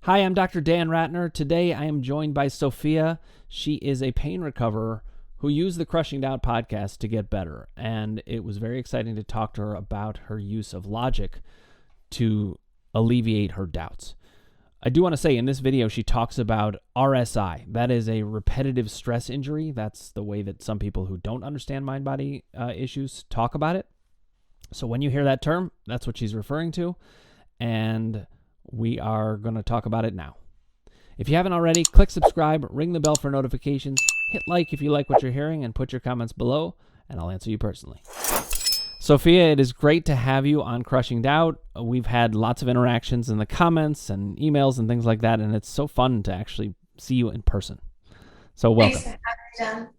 Hi, I'm Dr. Dan Ratner. Today I am joined by Sofia. She is a pain recoverer who used the Crushing Doubt podcast to get better. And it was very exciting to talk to her about her use of logic to alleviate her doubts. I do want to say in this video, she talks about RSI. That is a repetitive stress injury. That's the way that some people who don't understand mind-body issues talk about it. So when you hear that term, that's what she's referring to. And we are going to talk about it now. If you haven't already, click subscribe, ring the bell for notifications, hit like if you like what you're hearing, and put your comments below, and I'll answer you personally. Sofia, it is great to have you on Crushing Doubt. We've had lots of interactions in the comments and emails and things like that, and it's so fun to actually see you in person. So welcome. Thanks for having me, Dan.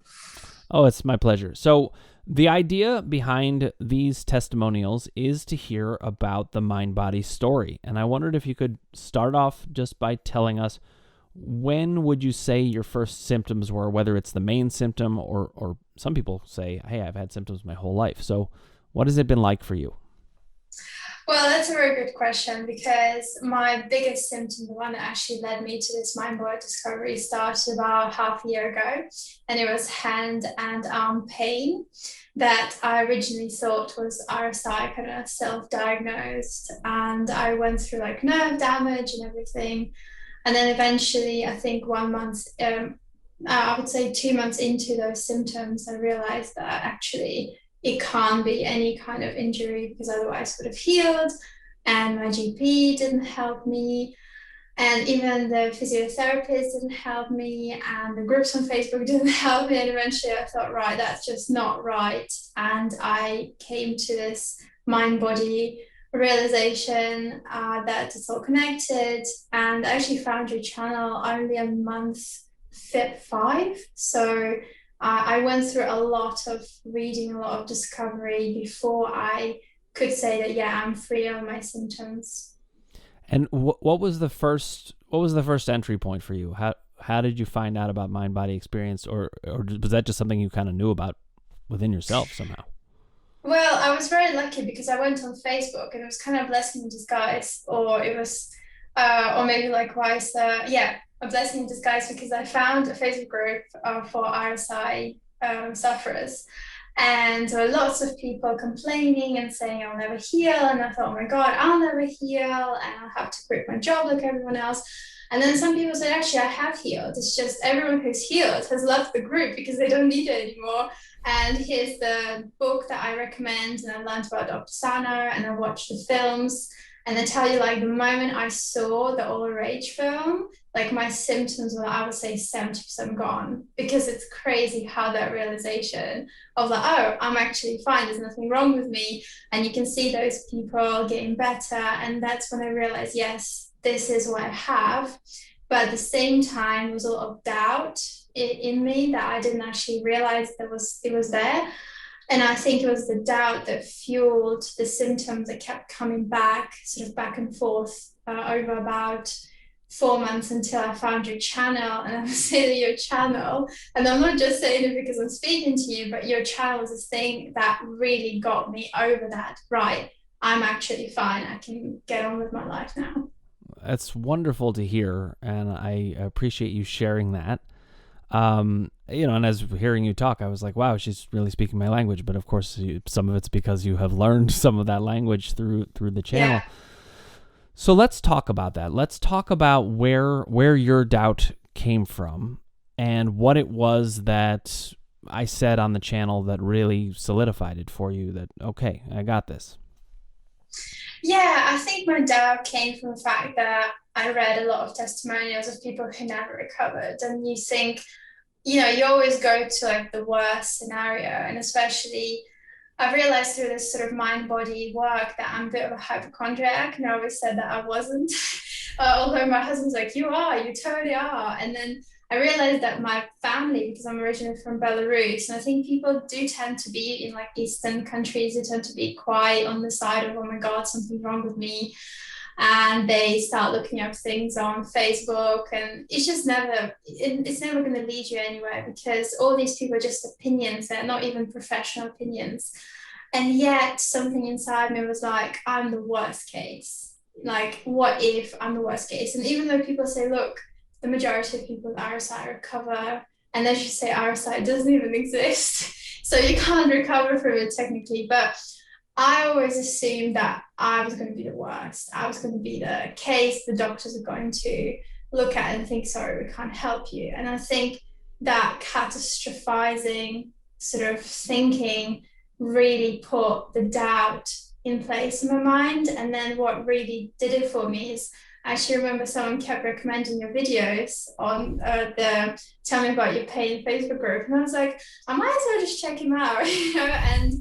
Oh, it's my pleasure. So the idea behind these testimonials is to hear about the mind-body story. And I wondered if you could start off just by telling us, when would you say your first symptoms were, whether it's the main symptom or some people say, hey, I've had symptoms my whole life. So what has it been like for you? Well, that's a very good question because my biggest symptom, the one that actually led me to this mind body discovery, started about half a year ago. And it was hand and arm pain that I originally thought was RSI, kind of self-diagnosed. And I went through like nerve damage and everything. And then eventually, I think 1 month, I would say 2 months into those symptoms, I realized that actually it can't be any kind of injury because otherwise it would have healed. And my GP didn't help me. And even the physiotherapist didn't help me. And the groups on Facebook didn't help me. And eventually I thought, right, that's just not right. And I came to this mind body realization that it's all connected. And I actually found your channel only a month, five. So I went through a lot of reading, a lot of discovery before I could say that, yeah, I'm free of my symptoms. And what was the first entry point for you? How did you find out about mind body experience, or was that just something you kind of knew about within yourself somehow? Well, I was very lucky because I went on Facebook and it was kind of blessing in disguise, or it was, or maybe likewise, yeah, a blessing in disguise because I found a Facebook group for RSI sufferers. And there were lots of people complaining and saying, I'll never heal. And I thought, oh my God, I'll never heal. And I'll have to quit my job like everyone else. And then some people said, actually, I have healed. It's just everyone who's healed has left the group because they don't need it anymore. And here's the book that I recommend. And I learned about Dr. Sarno and I watched the films. And they tell you, like, the moment I saw the All the Rage film, like my symptoms were, I would say, 70% gone, because it's crazy how that realization of like, oh, I'm actually fine, there's nothing wrong with me. And you can see those people getting better. And that's when I realized, yes, this is what I have. But at the same time, there was a lot of doubt in me that I didn't actually realize it was there. And I think it was the doubt that fueled the symptoms that kept coming back, sort of back and forth over about 4 months until I found your channel. And I'm saying your channel, and I'm not just saying it because I'm speaking to you, but your channel was a thing that really got me over that. Right, I'm actually fine. I can get on with my life now. That's wonderful to hear, and I appreciate you sharing that. And as hearing you talk, I was like, wow, she's really speaking my language. But of course, some of it's because you have learned some of that language through the channel. Yeah. So let's talk about that. Let's talk about where your doubt came from and what it was that I said on the channel that really solidified it for you that, okay, I got this. Yeah, I think my doubt came from the fact that I read a lot of testimonials of people who never recovered. And you think, you always go to like the worst scenario. And especially, I've realized through this sort of mind body work that I'm a bit of a hypochondriac. And I always said that I wasn't. Although my husband's like, you totally are. And then I realized that my family, because I'm originally from Belarus, and I think people do tend to be in like Eastern countries, they tend to be quite on the side of, oh my God, something's wrong with me. And they start looking up things on Facebook, and it's never going to lead you anywhere because all these people are just opinions. They're not even professional opinions. And yet something inside me was like, I'm the worst case. like, what if I'm the worst case? And even though people say, look, the majority of people with RSI recover, and then you say RSI doesn't even exist, so you can't recover from it technically. But I always assumed that I was going to be the worst. I was going to be the case the doctors are going to look at and think, sorry, we can't help you. And I think that catastrophizing sort of thinking really put the doubt in place in my mind. And then what really did it for me is I actually remember someone kept recommending your videos on the Tell Me About Your Pain Facebook group. And I was like, I might as well just check him out, you know? And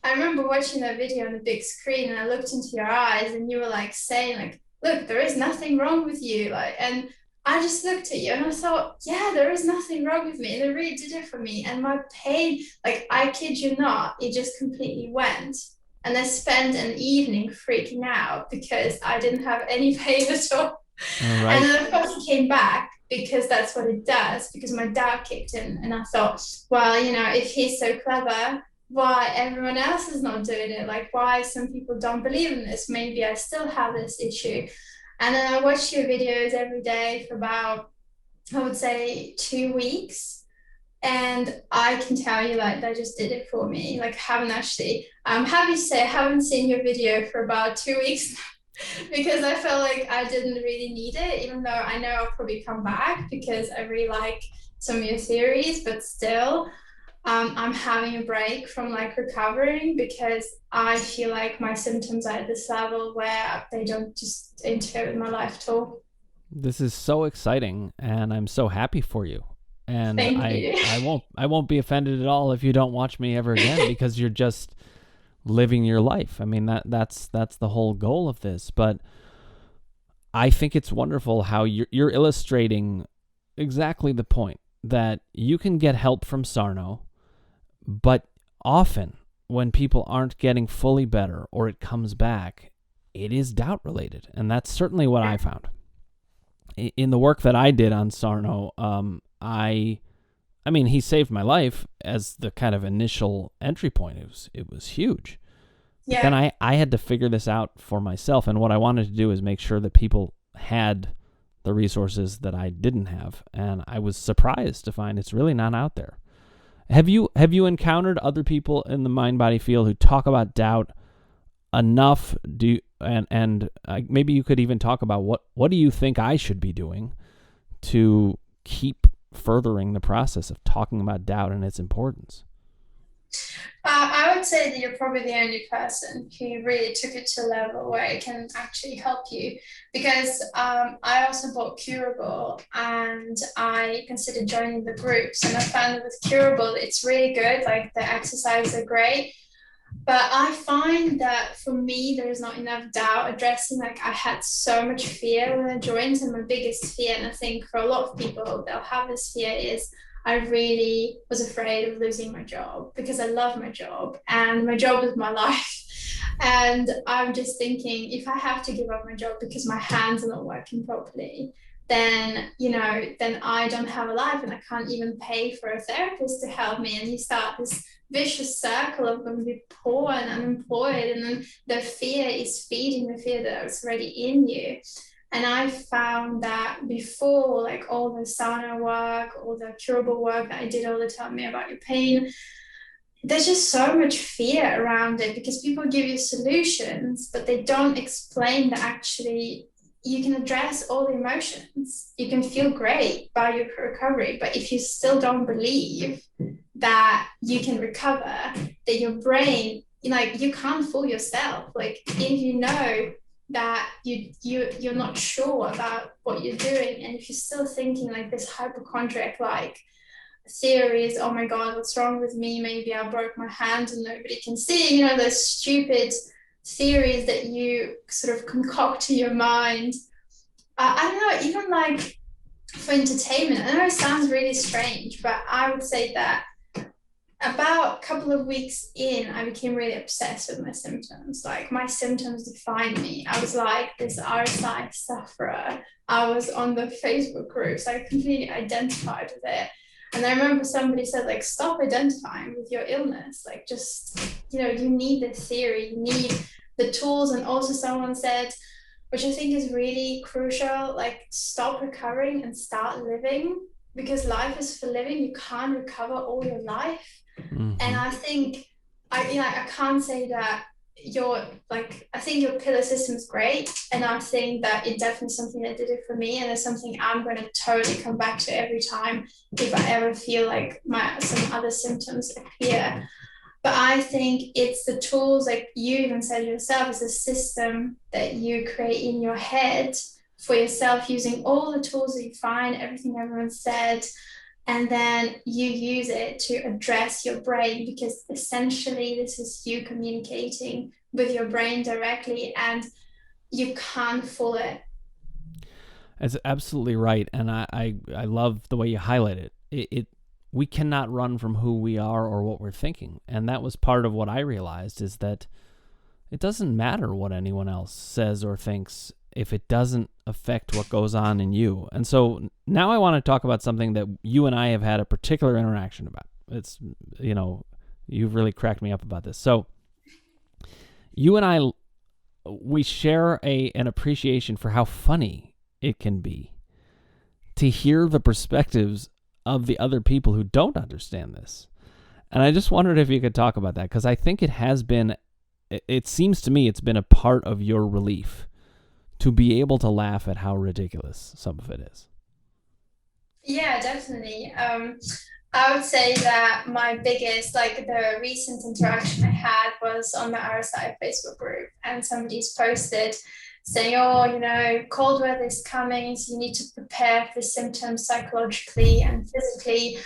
I remember watching that video on the big screen and I looked into your eyes and you were like saying like, look, there is nothing wrong with you. Like, and I just looked at you and I thought, yeah, there is nothing wrong with me. And it really did it for me. And my pain, like, I kid you not, it just completely went. And I spent an evening freaking out because I didn't have any pain at all. All right. And then, of course, it came back because that's what it does, because my doubt kicked in. And I thought, well, you know, if he's so clever, why everyone else is not doing it? Like, why some people don't believe in this? Maybe I still have this issue. And then I watched your videos every day for about, I would say, 2 weeks. And I can tell you, like, that just did it for me. Like, I haven't actually, I'm happy to say I haven't seen your video for about 2 weeks because I felt like I didn't really need it, even though I know I'll probably come back because I really like some of your theories, but still, I'm having a break from like recovering because I feel like my symptoms are at this level where they don't just interfere with my life at all. This is so exciting, and I'm so happy for you. And Thank I, you. I won't be offended at all if you don't watch me ever again because you're just living your life. I mean, that's the whole goal of this. But I think it's wonderful how you're illustrating exactly the point that you can get help from Sarno, but often when people aren't getting fully better or it comes back, it is doubt related. And that's certainly what I found. In the work that I did on Sarno, I mean, he saved my life as the kind of initial entry point. It was huge. But Yeah. then I had to figure this out for myself, and what I wanted to do is make sure that people had the resources that I didn't have, and I was surprised to find it's really not out there. Have you encountered other people in the mind body field who talk about doubt enough? Maybe you could even talk about what do you think I should be doing to keep furthering the process of talking about doubt and its importance? I would say that you're probably the only person who really took it to a level where it can actually help you. Because I also bought Curable and I considered joining the groups. And I found that with Curable, it's really good. Like the exercises are great. But I find that for me, there is not enough doubt addressing. Like I had so much fear when I joined, and my biggest fear, and I think for a lot of people, they'll have this fear is I really was afraid of losing my job because I love my job and my job is my life. And I'm just thinking if I have to give up my job because my hands are not working properly, then then I don't have a life and I can't even pay for a therapist to help me. And you start this vicious circle of going to be poor and unemployed, and then the fear is feeding the fear that's already in you. And I found that before, like all the sauna work, all the curable work that I did all the time, me about your pain, there's just so much fear around it because people give you solutions, but they don't explain that actually you can address all the emotions. You can feel great by your recovery, but if you still don't believe that you can recover, that your brain, like you can't fool yourself. Like if you know that you're not sure about what you're doing, and if you're still thinking like this hypochondriac like theories, oh my god, what's wrong with me, maybe I broke my hand and nobody can see, those stupid theories that you sort of concoct to your mind. I don't know, even like for entertainment, I know it sounds really strange, but I would say that about a couple of weeks in, I became really obsessed with my symptoms. Like my symptoms defined me. I was like this RSI sufferer. I was on the Facebook groups. I completely identified with it. And I remember somebody said, like, stop identifying with your illness. Like, just, you need the theory, you need the tools. And also someone said, which I think is really crucial. Like, stop recovering and start living, because life is for living. You can't recover all your life. And Mm-hmm. I think I can't say that your like I think your pillar system is great, and I think that it definitely something that did it for me, and it's something I'm going to totally come back to every time if I ever feel like my some other symptoms appear. But I think it's the tools, like you even said yourself, it's a system that you create in your head for yourself, using all the tools that you find, everything everyone said, and then you use it to address your brain, because essentially this is you communicating with your brain directly, and you can't fool it. That's absolutely right, and I love the way you highlight it. It we cannot run from who we are or what we're thinking, and that was part of what I realized, is that it doesn't matter what anyone else says or thinks if it doesn't affect what goes on in you. And so now I want to talk about something that you and I have had a particular interaction about. It's, you've really cracked me up about this. So you and I, we share an appreciation for how funny it can be to hear the perspectives of the other people who don't understand this. And I just wondered if you could talk about that, because I think it seems to me it's been a part of your relief to be able to laugh at how ridiculous some of it is. Yeah, definitely. I would say that my biggest, like the recent interaction I had was on the RSI Facebook group, and somebody's posted saying, oh, cold weather is coming, so you need to prepare for symptoms psychologically and physically.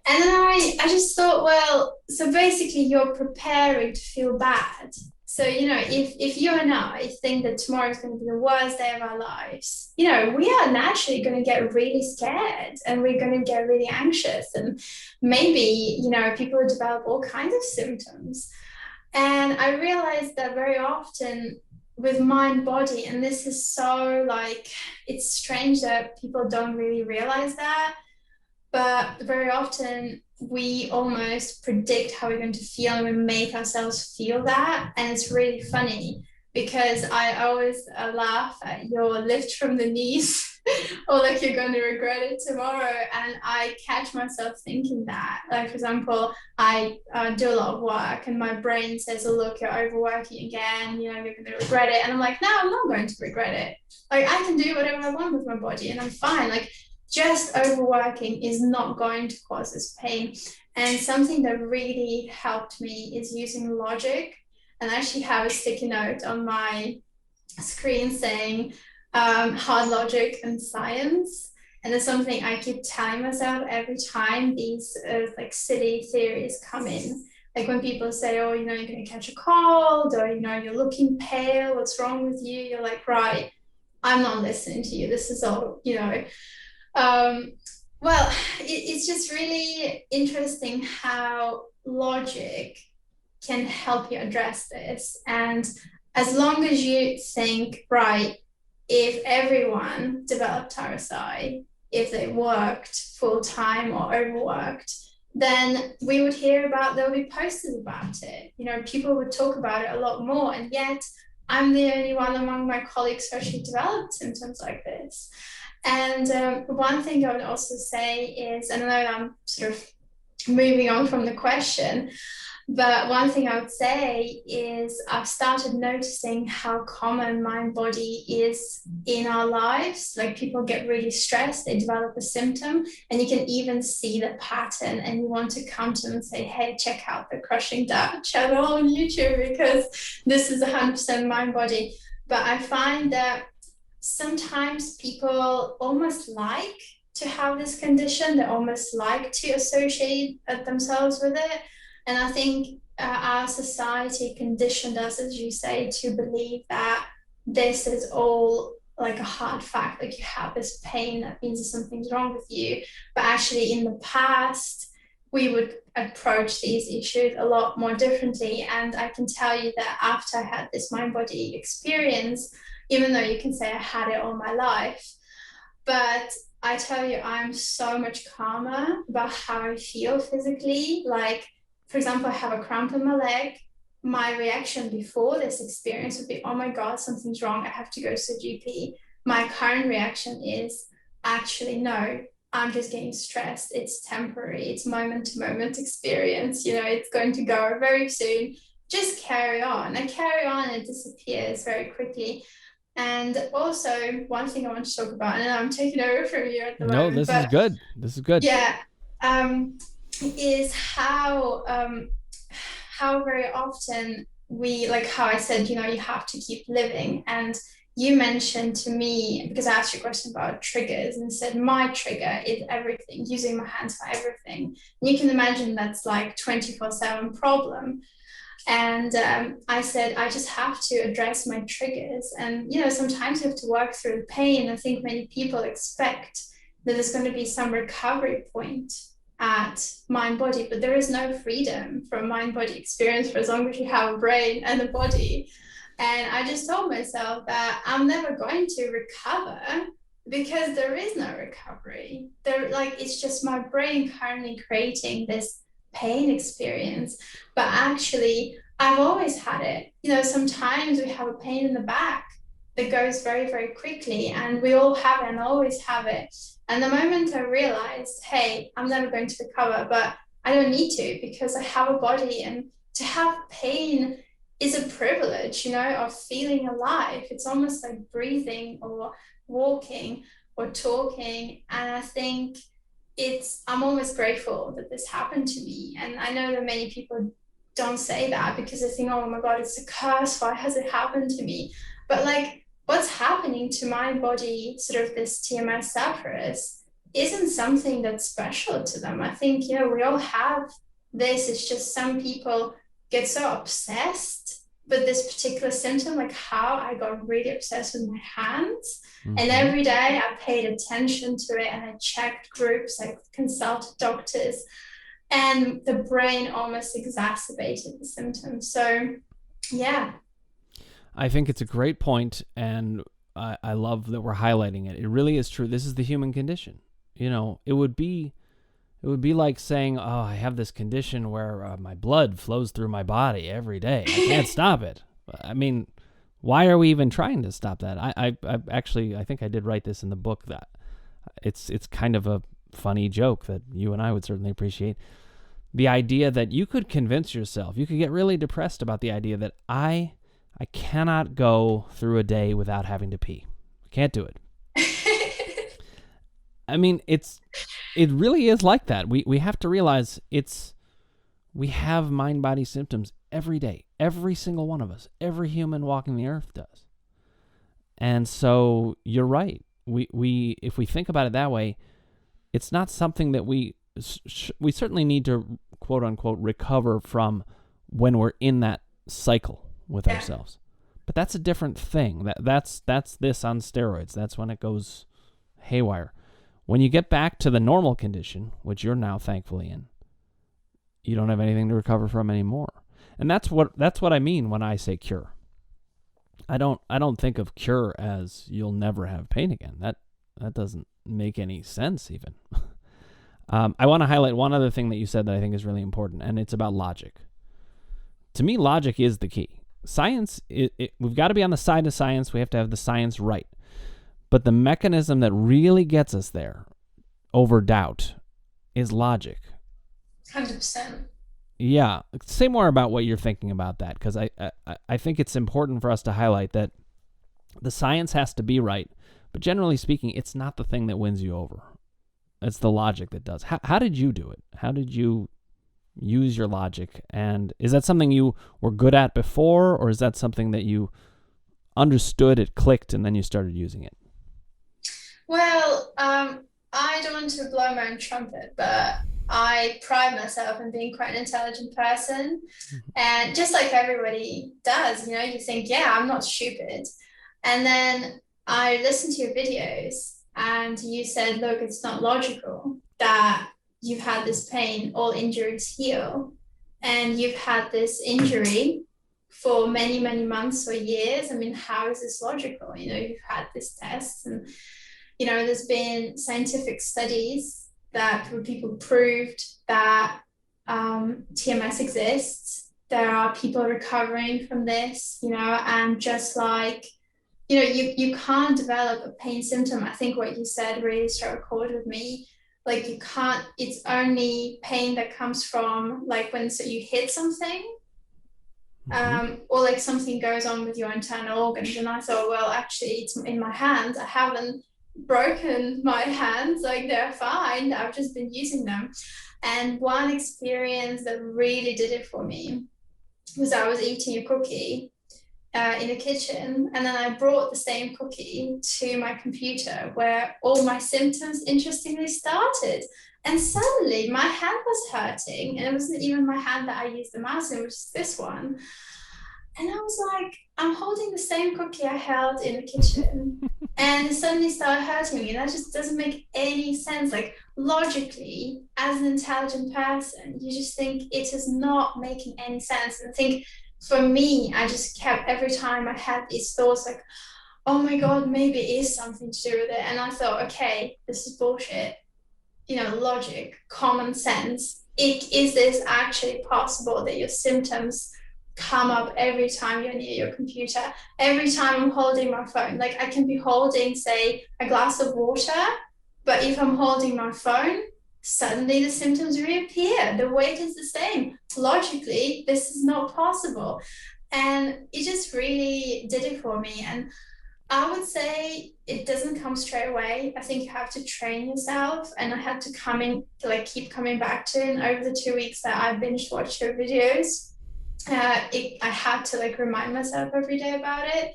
And then I just thought, well, so basically you're preparing to feel bad. So, if you and I think that tomorrow is going to be the worst day of our lives, we are naturally going to get really scared, and we're going to get really anxious. And maybe, people develop all kinds of symptoms. And I realized that very often with mind body, and this is so like, it's strange that people don't really realize that, but very often we almost predict how we're going to feel, and we make ourselves feel that. And it's really funny, because I always laugh at your lift from the knees or like you're going to regret it tomorrow. And I catch myself thinking that, like, for example, I do a lot of work and my brain says, oh, look, you're overworking again, you're going to regret it. And I'm like, no, I'm not going to regret it. Like, I can do whatever I want with my body and I'm fine. Like, just overworking is not going to cause this pain. And something that really helped me is using logic. And I actually have a sticky note on my screen saying hard logic and science. And it's something I keep telling myself every time these like silly theories come in. Like when people say, oh, you're going to catch a cold, or, you're looking pale, what's wrong with you? You're like, right, I'm not listening to you. This is all, um, well, it's just really interesting how logic can help you address this. And as long as you think, right, if everyone developed RSI, if they worked full time or overworked, then we would hear about, there'll be posters about it. People would talk about it a lot more. And yet I'm the only one among my colleagues who actually developed symptoms like this. And one thing I would also say is, and I know I'm sort of moving on from the question, but one thing I would say is I've started noticing how common mind body is in our lives. Like, people get really stressed, they develop a symptom, and you can even see the pattern, and you want to come to them and say, hey, check out the Crushing Doubt channel on YouTube, because this is 100% mind body. But I find that sometimes people almost like to have this condition, they almost like to associate themselves with it. And I think our society conditioned us, as you say, to believe that this is all like a hard fact, like you have this pain, that means that something's wrong with you. But actually in the past, we would approach these issues a lot more differently. And I can tell you that after I had this mind body experience, even though you can say I had it all my life, but I tell you, I'm so much calmer about how I feel physically. Like, for example, I have a cramp in my leg. my reaction before this experience would be, oh my God, something's wrong. I have to go to the GP. My current reaction is actually, no, I'm just getting stressed. It's temporary. It's moment to moment experience. It's going to go very soon. Just carry on. I carry on and it disappears very quickly. And also, one thing I want to talk about, and I'm taking over from you at the No, moment, this is but good. This is good. yeah, um, is how very often we, like how I said, you have to keep living. And you mentioned to me, because I asked you a question about triggers and said my trigger is everything, using my hands for everything. And you can imagine that's like 24/7 problem. And I said, I just have to address my triggers. And, sometimes you have to work through pain. I think many people expect that there's going to be some recovery point at mind body, but there is no freedom from mind body experience for as long as you have a brain and a body. And I just told myself that I'm never going to recover because there is no recovery. It's just my brain currently creating this pain experience. But actually, I've always had it. Sometimes we have a pain in the back that goes very, very quickly, and we all have it and always have it. And the moment I realized, hey, I'm never going to recover, but I don't need to because I have a body, and to have pain is a privilege, of feeling alive. It's almost like breathing or walking or talking. And I think I'm almost grateful that this happened to me. And I know that many people don't say that because they think, oh my God, it's a curse. Why has it happened to me? But like, what's happening to my body, sort of this TMS apparatus, isn't something that's special to them. I think, we all have this. It's just some people get so obsessed with this particular symptom, like how I got really obsessed with my hands. Mm-hmm. And every day I paid attention to it and I checked groups, I consulted doctors, and the brain almost exacerbated the symptoms. So, yeah. I think it's a great point, and I love that we're highlighting it. It really is true. This is the human condition. It would be like saying, oh, I have this condition where my blood flows through my body every day. I can't stop it. I mean, why are we even trying to stop that? I actually, I think I did write this in the book, that it's kind of a funny joke that you and I would certainly appreciate. The idea that you could convince yourself, you could get really depressed about the idea that I cannot go through a day without having to pee. I can't do it. I mean, it really is like that. We have to realize we have mind-body symptoms every day. Every single one of us, every human walking the earth does. And so you're right. We if we think about it that way, it's not something that we certainly need to, quote unquote, recover from when we're in that cycle with ourselves. But that's a different thing. That's this on steroids. That's when it goes haywire. When you get back to the normal condition, which you're now thankfully in, you don't have anything to recover from anymore. And that's what I mean when I say cure. I don't think of cure as you'll never have pain again. That doesn't make any sense even. I want to highlight one other thing that you said that I think is really important, and it's about logic. To me, logic is the key. Science, we've got to be on the side of science. We have to have the science right. But the mechanism that really gets us there over doubt is logic. 100%. Yeah. Say more about what you're thinking about that, because I think it's important for us to highlight that the science has to be right, but generally speaking, it's not the thing that wins you over. It's the logic that does. How did you do it? How did you use your logic? And is that something you were good at before, or is that something that you understood, it clicked, and then you started using it? Well, I don't want to blow my own trumpet, but I pride myself in being quite an intelligent person. And just like everybody does, you think, yeah, I'm not stupid. And then I listened to your videos and you said, look, it's not logical that you've had this pain, all injuries heal. And you've had this injury for many, many months or years. I mean, how is this logical? You've had this test, and there's been scientific studies where people proved that TMS exists, there are people recovering from this, and just like, you can't develop a pain symptom. I think what you said really struck a chord with me. Like you can't, it's only pain that comes from like when so you hit something, or like something goes on with your internal organs. And I thought, well, actually, it's in my hands. I haven't broken my hands, like they're fine. I've just been using them. And one experience that really did it for me was I was eating a cookie in the kitchen, and then I brought the same cookie to my computer where all my symptoms interestingly started. And suddenly my hand was hurting, and it wasn't even my hand that I used the mouse in, which is this one. And I was like, I'm holding the same cookie I held in the kitchen, and it suddenly started hurting me. And that just doesn't make any sense. Like, logically, as an intelligent person, you just think it is not making any sense. And I think for me, I just kept, every time I had these thoughts, like, oh my God, maybe it is something to do with it. And I thought, okay, this is bullshit. Logic, common sense. Is this actually possible that your symptoms come up every time you're near your computer, every time I'm holding my phone? Like, I can be holding, say, a glass of water, but if I'm holding my phone, suddenly the symptoms reappear. The weight is the same. Logically, this is not possible. And it just really did it for me. And I would say it doesn't come straight away. I think you have to train yourself, and I had to keep coming back to it. And over the 2 weeks that I binge watched your videos, I had to remind myself every day about it.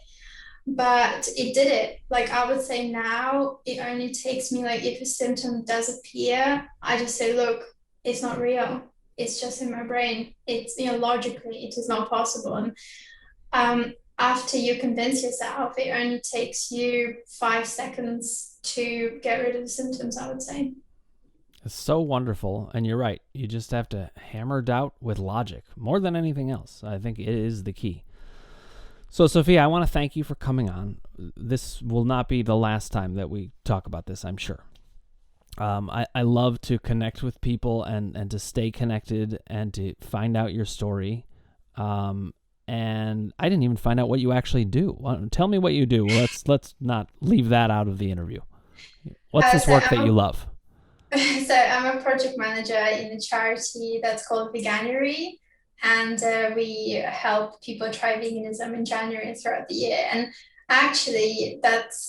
But it did it. Like, I would say now it only takes me, if a symptom does appear, I just say, look, it's not real. It's just in my brain. It's, logically, it is not possible. And after you convince yourself, it only takes you 5 seconds to get rid of the symptoms, I would say. It's so wonderful. And you're right. You just have to hammer doubt with logic more than anything else. I think it is the key. So, Sofia, I want to thank you for coming on. This will not be the last time that we talk about this, I'm sure. I love to connect with people and to stay connected and to find out your story. And I didn't even find out what you actually do. Tell me what you do. Let's not leave that out of the interview. What's this work that you love? So I'm a project manager in a charity that's called Veganuary, and we help people try veganism in January and throughout the year. And actually, that's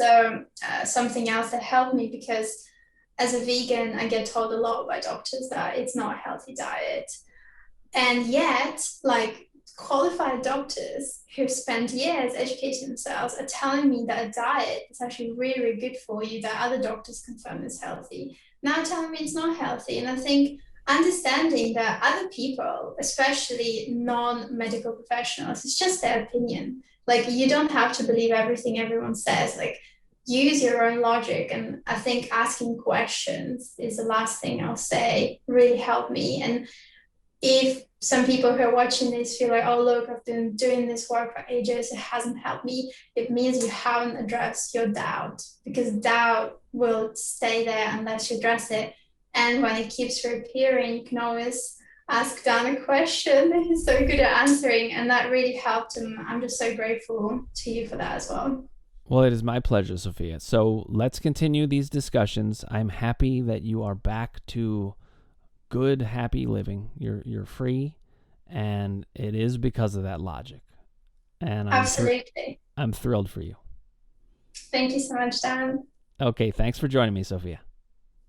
something else that helped me, because as a vegan, I get told a lot by doctors that it's not a healthy diet. And yet, qualified doctors who've spent years educating themselves are telling me that a diet is actually really, really good for you, that other doctors confirm is healthy, now telling me it's not healthy. And I think understanding that other people, especially non-medical professionals, it's just their opinion. You don't have to believe everything everyone says. Use your own logic. And I think asking questions is the last thing I'll say really helped me. And if some people who are watching this feel like, oh, look, I've been doing this work for ages, it hasn't helped me, it means you haven't addressed your doubt, because doubt will stay there unless you address it. And when it keeps reappearing, you can always ask Dan a question. He's so good at answering, and that really helped. And I'm just so grateful to you for that as well. Well, it is my pleasure, Sofia. So let's continue these discussions. I'm happy that you are back to good, happy living. You're free, and it is because of that logic. And Absolutely. I'm thrilled for you. Thank you so much, Dan. Okay, thanks for joining me, Sofia.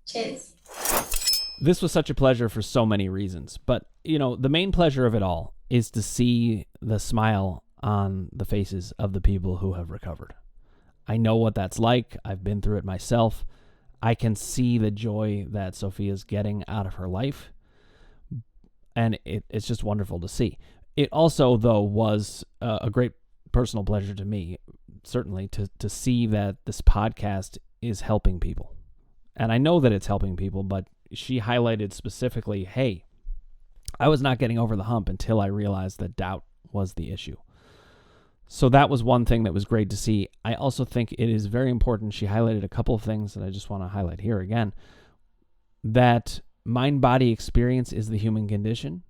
Cheers. This was such a pleasure for so many reasons, but the main pleasure of it all is to see the smile on the faces of the people who have recovered. I know what that's like. I've been through it myself. I can see the joy that Sofia's getting out of her life, and it's just wonderful to see. It also, though, was a great personal pleasure to me, certainly, to see that this podcast is helping people. And I know that it's helping people, but she highlighted specifically, hey, I was not getting over the hump until I realized that doubt was the issue. So that was one thing that was great to see. I also think it is very important. She highlighted a couple of things that I just want to highlight here again, that mind-body experience is the human condition.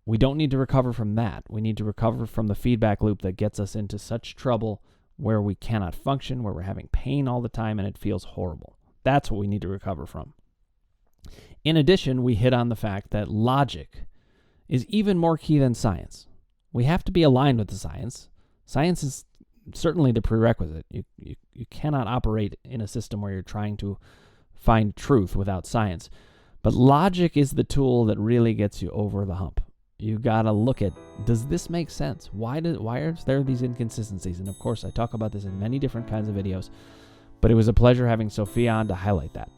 We don't need to recover from that. We need to recover from the feedback loop that gets us into such trouble where we cannot function, where we're having pain all the time and it feels horrible. That's what we need to recover from. In addition, we hit on the fact that logic is even more key than science. We have to be aligned with the science. Science is certainly the prerequisite. You cannot operate in a system where you're trying to find truth without science. But logic is the tool that really gets you over the hump. You gotta look at, does this make sense? Why are there these inconsistencies? And of course, I talk about this in many different kinds of videos, but it was a pleasure having Sofia on to highlight that.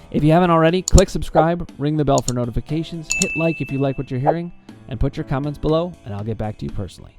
If you haven't already, click subscribe, ring the bell for notifications, hit like if you like what you're hearing, and put your comments below, and I'll get back to you personally.